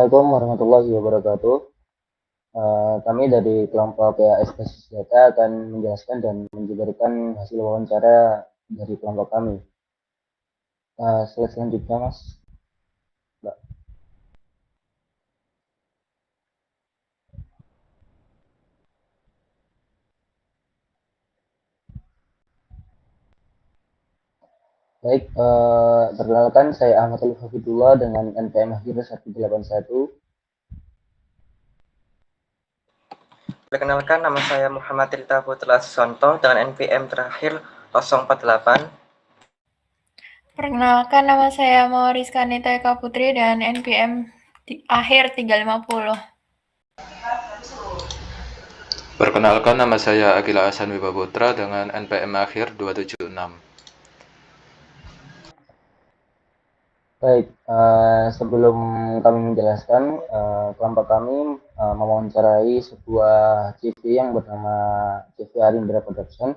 Assalamualaikum warahmatullahi wabarakatuh. Kami dari kelompok PAS Basis Data akan menjelaskan dan menjabarkan hasil wawancara dari kelompok kami. Slide selanjutnya, Mas. Mbak. Baik, perkenalkan saya Ahmad Ali Hafidullah dengan NPM akhir 181. Perkenalkan, nama saya Muhammad Tirta Putra Susanto dengan NPM terakhir 048. Perkenalkan, nama saya Mauriska Nita Eka Putri dan NPM akhir 350. Perkenalkan, nama saya Akila Hasan Wibaputra dengan NPM akhir 276. Baik, sebelum kami menjelaskan, kelompok kami mewawancarai sebuah CV yang bernama CV Arindra Production.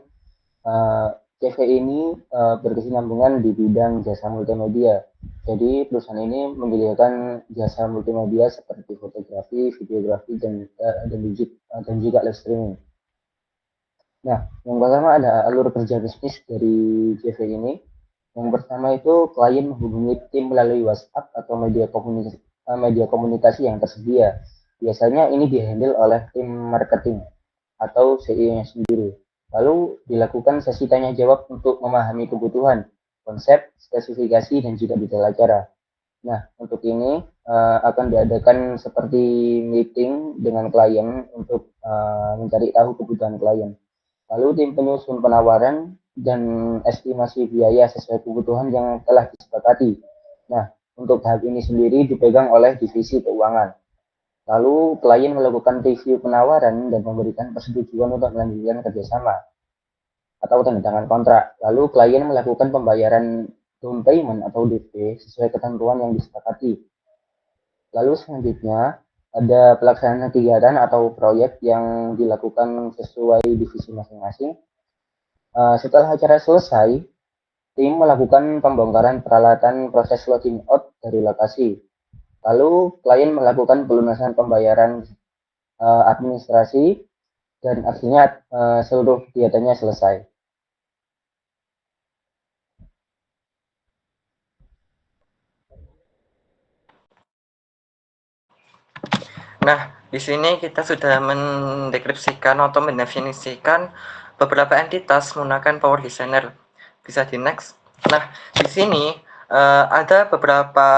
CV ini berkesinambungan di bidang jasa multimedia. Jadi perusahaan ini menyediakan jasa multimedia seperti fotografi, videografi, dan juga live streaming. Nah, yang pertama ada alur kerja bisnis dari CV ini. Yang pertama itu klien menghubungi tim melalui WhatsApp atau media komunikasi yang tersedia. Biasanya ini dihandle oleh tim marketing atau CEO-nya sendiri. Lalu dilakukan sesi tanya jawab untuk memahami kebutuhan, konsep, spesifikasi, dan juga detail acara. Nah, untuk ini akan diadakan seperti meeting dengan klien untuk mencari tahu kebutuhan klien. Lalu tim penyusun penawaran dan estimasi biaya sesuai kebutuhan yang telah disepakati. Nah, untuk tahap ini sendiri dipegang oleh divisi keuangan. Lalu klien melakukan review penawaran dan memberikan persetujuan untuk melanjutkan kerjasama atau tanda tangan kontrak. Lalu klien melakukan pembayaran down payment atau DP sesuai ketentuan yang disepakati. Lalu selanjutnya ada pelaksanaan kegiatan atau proyek yang dilakukan sesuai divisi masing-masing. Setelah acara selesai, tim melakukan pembongkaran peralatan proses loading out dari lokasi. Lalu klien melakukan pelunasan pembayaran administrasi dan akhirnya seluruh kegiatannya selesai. Nah, di sini kita sudah mendeskripsikan atau mendefinisikan beberapa entitas menggunakan Power Designer. Bisa di next. Nah, di sini ada beberapa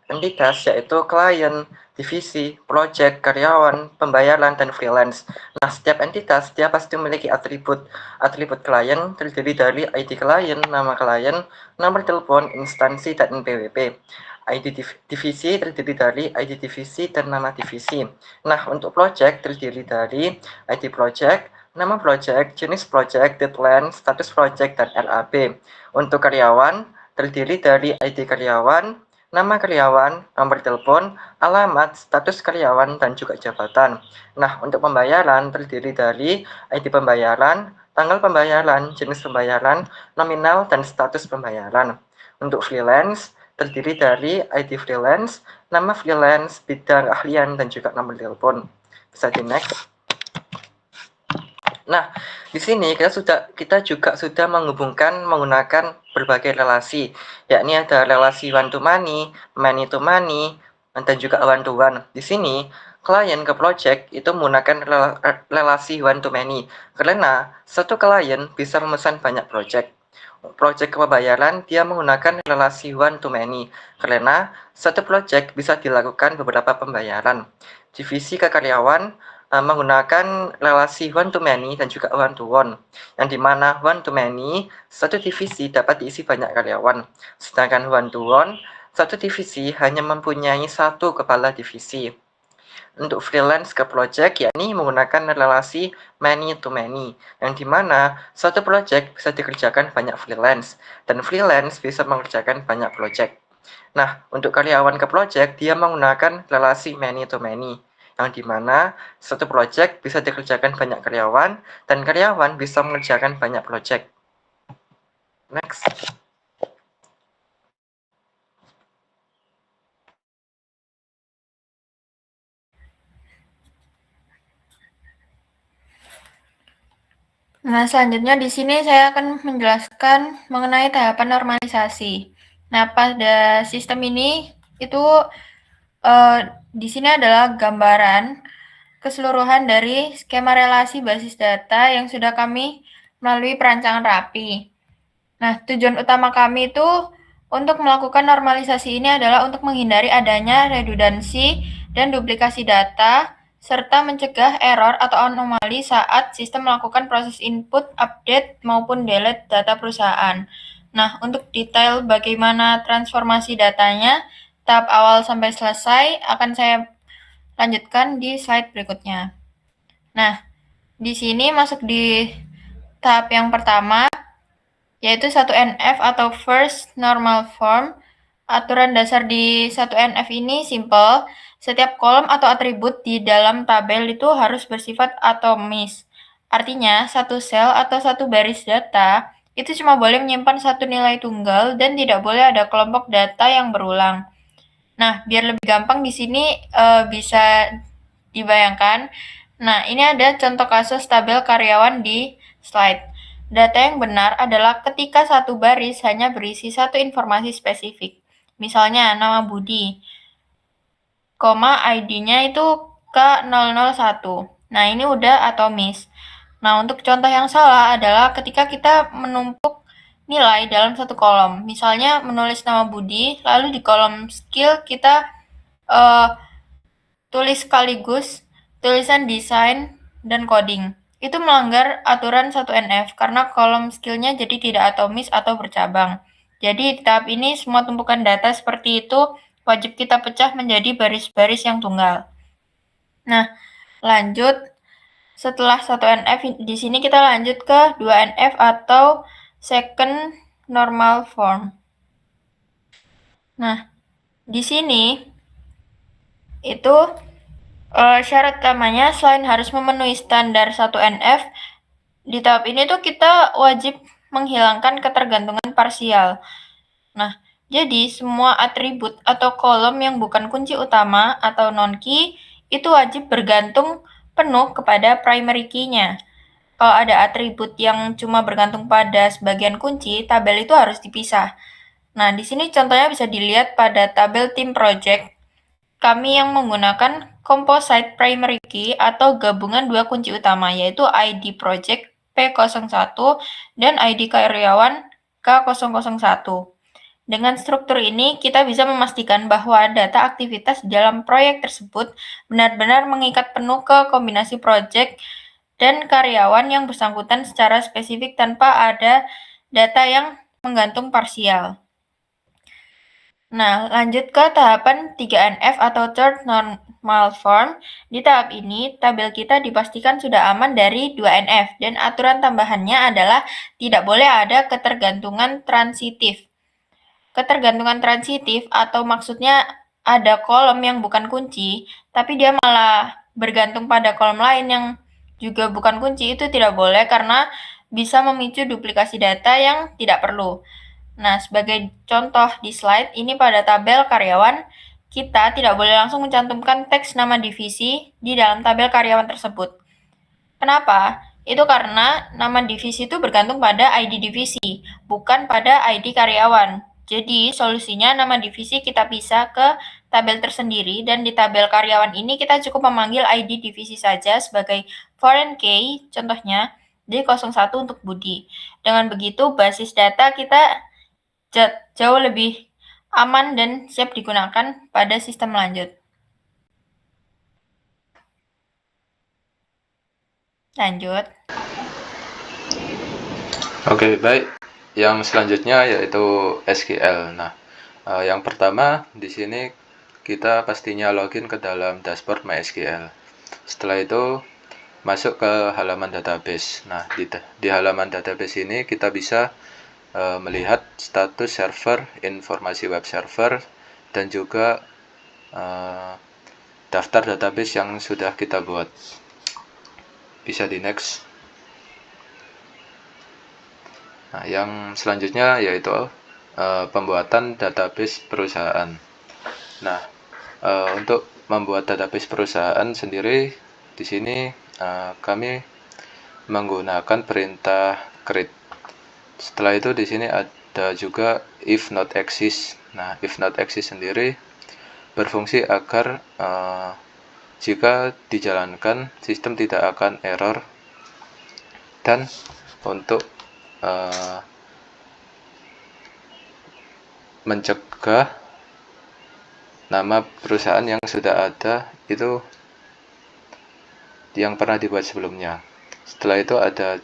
entitas yaitu klien, divisi, project, karyawan, pembayaran, dan freelance. Nah, setiap entitas dia pasti memiliki atribut. Atribut klien terdiri dari ID klien, nama klien, nomor telepon, instansi, dan NPWP. ID divisi terdiri dari ID divisi dan nama divisi. Nah, untuk project terdiri dari ID project, nama project, jenis project, deadline, status project, dan RAB. Untuk karyawan terdiri dari ID karyawan, nama karyawan, nomor telepon, alamat, status karyawan, dan juga jabatan. Nah, untuk pembayaran terdiri dari ID pembayaran, tanggal pembayaran, jenis pembayaran, nominal, dan status pembayaran. Untuk freelance terdiri dari ID freelance, nama freelance, bidang keahlian, dan juga nomor telepon. Bisa di next. Nah, di sini kita juga sudah menghubungkan menggunakan berbagai relasi, yakni ada relasi one to money, dan juga one to one. Di sini klien ke project itu menggunakan relasi one to many, karena satu klien bisa memesan banyak project. Project pembayaran dia menggunakan relasi one to many, karena satu project bisa dilakukan beberapa pembayaran. Divisi ke karyawan menggunakan relasi one to many dan juga one to one, yang dimana one to many satu divisi dapat diisi banyak karyawan, sedangkan one to one satu divisi hanya mempunyai satu kepala divisi. Untuk freelance ke project yakni menggunakan relasi many to many, yang dimana satu project bisa dikerjakan banyak freelance dan freelance bisa mengerjakan banyak project. Nah, untuk karyawan ke project dia menggunakan relasi many to many, yang dimana satu project bisa dikerjakan banyak karyawan dan karyawan bisa mengerjakan banyak project. Next. Nah, selanjutnya di sini saya akan menjelaskan mengenai tahapan normalisasi. Nah, pada sistem ini itu di sini adalah gambaran keseluruhan dari skema relasi basis data yang sudah kami melalui perancangan rapi. Nah, tujuan utama kami itu untuk melakukan normalisasi ini adalah untuk menghindari adanya redundansi dan duplikasi data, serta mencegah error atau anomali saat sistem melakukan proses input, update, maupun delete data perusahaan. Nah, untuk detail bagaimana transformasi datanya, tahap awal sampai selesai akan saya lanjutkan di slide berikutnya. Nah, di sini masuk di tahap yang pertama, yaitu 1NF atau First Normal Form. Aturan dasar di 1NF ini simple. Setiap kolom atau atribut di dalam tabel itu harus bersifat atomis. Artinya, satu sel atau satu baris data itu cuma boleh menyimpan satu nilai tunggal dan tidak boleh ada kelompok data yang berulang. Nah, biar lebih gampang di sini bisa dibayangkan. Nah, ini ada contoh kasus tabel karyawan di slide. Data yang benar adalah ketika satu baris hanya berisi satu informasi spesifik. Misalnya, nama Budi, ID-nya itu K001. Nah, ini udah atomis. Nah, untuk contoh yang salah adalah ketika kita menumpuk nilai dalam satu kolom. Misalnya, menulis nama Budi, lalu di kolom skill kita tulis sekaligus tulisan desain dan coding. Itu melanggar aturan 1NF karena kolom skillnya jadi tidak atomis atau bercabang. Jadi di tahap ini semua tumpukan data seperti itu wajib kita pecah menjadi baris-baris yang tunggal. Nah, lanjut setelah 1NF di sini kita lanjut ke 2NF atau Second Normal Form. Nah, di sini itu syarat utamanya selain harus memenuhi standar 1NF, di tahap ini tuh kita wajib menghilangkan ketergantungan parsial. Nah, jadi semua atribut atau kolom yang bukan kunci utama atau non-key itu wajib bergantung penuh kepada primary key-nya. Kalau ada atribut yang cuma bergantung pada sebagian kunci, tabel itu harus dipisah. Nah, di sini contohnya bisa dilihat pada tabel team project. Kami yang menggunakan composite primary key atau gabungan dua kunci utama, yaitu ID project P01 dan ID karyawan K001. Dengan struktur ini, kita bisa memastikan bahwa data aktivitas dalam proyek tersebut benar-benar mengikat penuh ke kombinasi project dan karyawan yang bersangkutan secara spesifik tanpa ada data yang menggantung parsial. Nah, lanjut ke tahapan 3NF atau Third Normal Form. Di tahap ini, tabel kita dipastikan sudah aman dari 2NF, dan aturan tambahannya adalah tidak boleh ada ketergantungan transitif. Ketergantungan transitif atau maksudnya ada kolom yang bukan kunci, tapi dia malah bergantung pada kolom lain yang juga bukan kunci, itu tidak boleh karena bisa memicu duplikasi data yang tidak perlu. Nah, sebagai contoh di slide ini pada tabel karyawan, kita tidak boleh langsung mencantumkan teks nama divisi di dalam tabel karyawan tersebut. Kenapa? Itu karena nama divisi itu bergantung pada ID divisi, bukan pada ID karyawan. Jadi, solusinya nama divisi kita pisah ke tabel tersendiri, dan di tabel karyawan ini kita cukup memanggil ID divisi saja sebagai foreign key, contohnya D01 untuk Budi. Dengan begitu, basis data kita jauh lebih aman dan siap digunakan pada sistem lanjut. Lanjut. Oke, baik. Yang selanjutnya yaitu SQL. Nah, yang pertama di sini kita pastinya login ke dalam dashboard MySQL. Setelah itu masuk ke halaman database. Nah, di halaman database ini kita bisa melihat status server, informasi web server, dan juga daftar database yang sudah kita buat. Bisa di next. Nah, yang selanjutnya yaitu pembuatan database perusahaan. Nah, untuk membuat database perusahaan sendiri, di sini kami menggunakan perintah create. Setelah itu di sini ada juga if not exist. Nah, if not exist sendiri berfungsi agar jika dijalankan sistem tidak akan error, dan untuk mencegah nama perusahaan yang sudah ada itu yang pernah dibuat sebelumnya. Setelah itu ada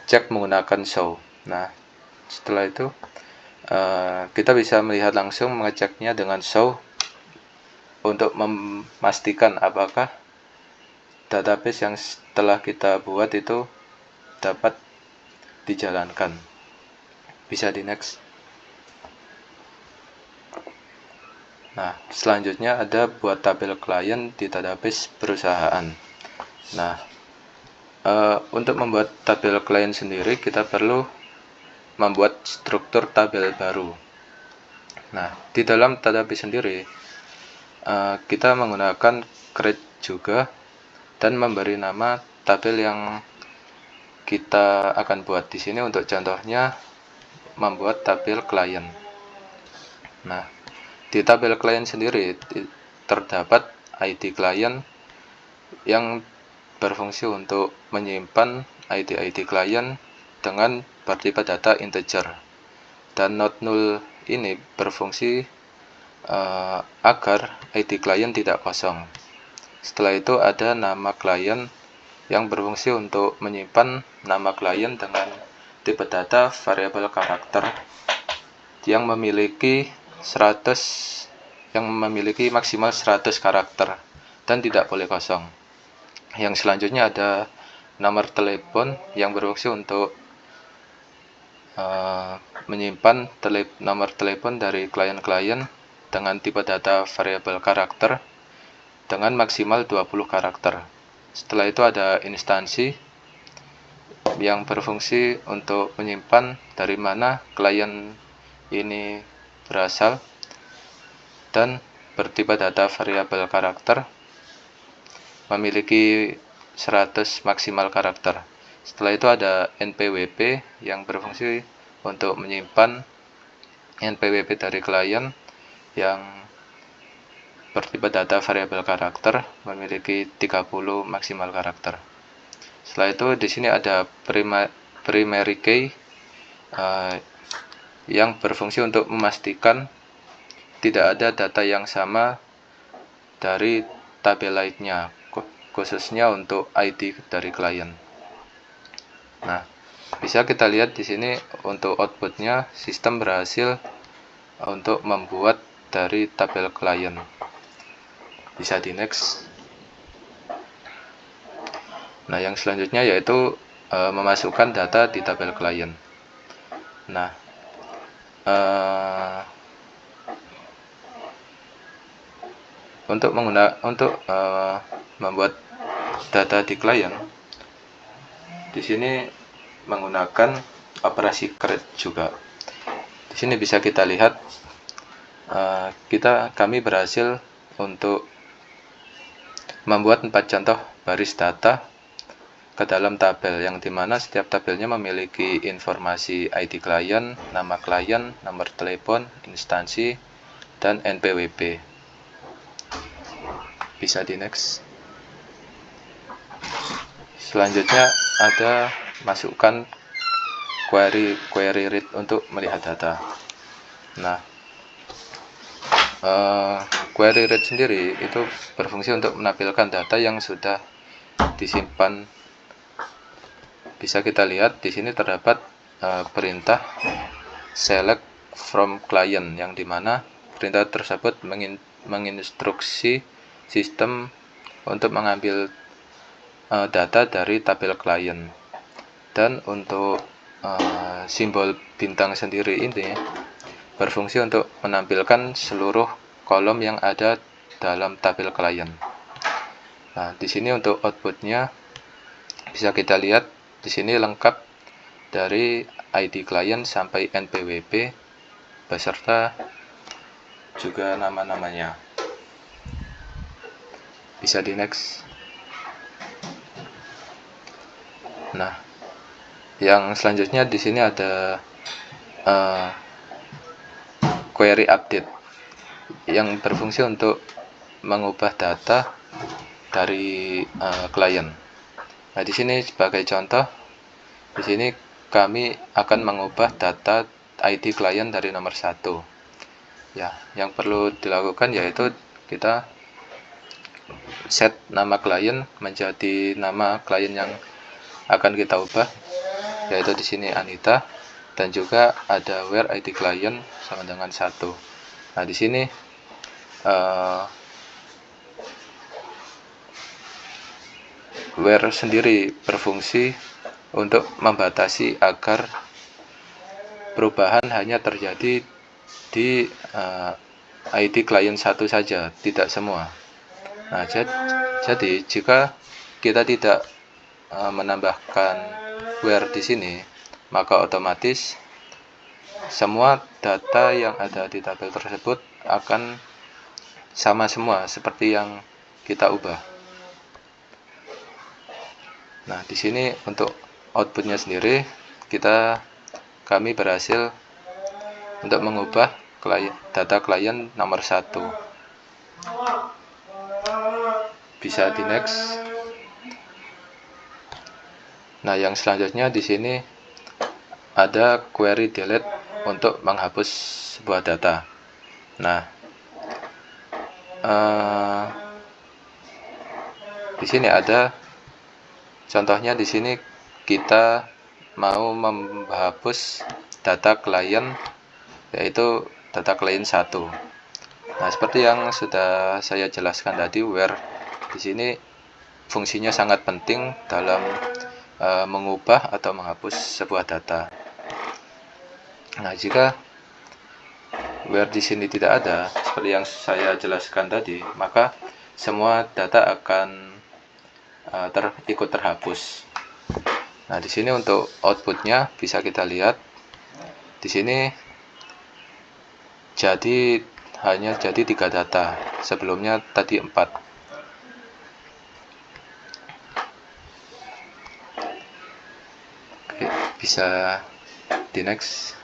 cek menggunakan show. Nah, setelah itu kita bisa melihat langsung mengeceknya dengan show untuk memastikan apakah database yang setelah kita buat itu dapat dijalankan. Bisa di next. Nah, selanjutnya ada buat tabel klien di database perusahaan. Nah, untuk membuat tabel klien sendiri kita perlu membuat struktur tabel baru. Nah, di dalam database sendiri kita menggunakan create juga dan memberi nama tabel yang kita akan buat. Di sini untuk contohnya membuat tabel klien. Nah, di tabel klien sendiri terdapat ID klien yang berfungsi untuk menyimpan ID klien dengan bertipe data integer, dan not null ini berfungsi agar ID klien tidak kosong. Setelah itu ada nama klien yang berfungsi untuk menyimpan nama klien dengan tipe data variabel karakter yang memiliki maksimal 100 karakter dan tidak boleh kosong. Yang selanjutnya ada nomor telepon yang berfungsi untuk menyimpan nomor telepon dari klien-klien dengan tipe data variabel karakter dengan maksimal 20 karakter. Setelah itu ada instansi yang berfungsi untuk menyimpan dari mana klien ini berasal dan bertipe data variabel karakter memiliki 100 maksimal karakter. Setelah itu ada NPWP yang berfungsi untuk menyimpan NPWP dari klien yang bertipe data variabel karakter memiliki 30 maksimal karakter. Setelah itu di sini ada primary key yang berfungsi untuk memastikan tidak ada data yang sama dari tabel lainnya, khususnya untuk ID dari klien. Nah, bisa kita lihat di sini untuk outputnya sistem berhasil untuk membuat dari tabel klien. Bisa di next. Nah, yang selanjutnya yaitu memasukkan data di tabel klien. Nah, untuk membuat data di klien, di sini menggunakan operasi create juga. Di sini bisa kita lihat kami berhasil untuk membuat 4 contoh baris data ke dalam tabel, yang dimana setiap tabelnya memiliki informasi ID klien, nama klien, nomor telepon, instansi, dan NPWP. Bisa di next. Selanjutnya ada masukkan query read untuk melihat data. Nah, query read sendiri itu berfungsi untuk menampilkan data yang sudah disimpan. Bisa kita lihat di sini terdapat perintah select from client, yang dimana perintah tersebut menginstruksi sistem untuk mengambil data dari tabel klien. Dan untuk simbol bintang sendiri ini berfungsi untuk menampilkan seluruh kolom yang ada dalam tabel klien. Nah, di sini untuk outputnya bisa kita lihat di sini lengkap dari ID klien sampai NPWP beserta juga nama-namanya. Bisa di next. Nah, yang selanjutnya di sini ada query update yang berfungsi untuk mengubah data dari klien. Nah, di sini sebagai contoh, di sini kami akan mengubah data ID klien dari nomor 1. Ya, yang perlu dilakukan yaitu kita set nama klien menjadi nama klien yang akan kita ubah, yaitu di sini Anita, dan juga ada where ID klien sama dengan 1. Nah, di sini where sendiri berfungsi untuk membatasi agar perubahan hanya terjadi di ID klien 1 saja, tidak semua. Nah, jadi jika kita tidak menambahkan where di sini, maka otomatis semua data yang ada di tabel tersebut akan sama semua seperti yang kita ubah. Nah, di sini untuk outputnya sendiri kami berhasil untuk mengubah data klien nomor 1. Bisa di next. Nah, yang selanjutnya di sini ada query delete untuk menghapus sebuah data. Nah, di sini ada contohnya. Di sini kita mau menghapus data klien, yaitu data klien 1. Nah, seperti yang sudah saya jelaskan tadi, where di sini fungsinya sangat penting dalam mengubah atau menghapus sebuah data. Nah, jika where di sini tidak ada, seperti yang saya jelaskan tadi, maka semua data akan ikut terhapus. Nah, di sini untuk outputnya bisa kita lihat. Di sini hanya jadi 3 data, sebelumnya tadi 4. Oke, bisa di next.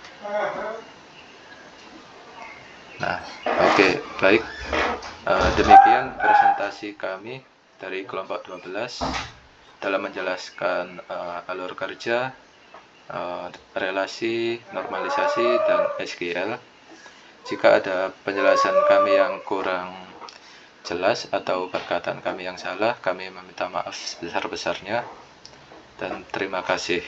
Nah, oke, baik. Demikian presentasi kami dari kelompok 12 dalam menjelaskan alur kerja, relasi, normalisasi, dan SQL. Jika ada penjelasan kami yang kurang jelas atau perkataan kami yang salah, kami meminta maaf sebesar-besarnya, dan terima kasih.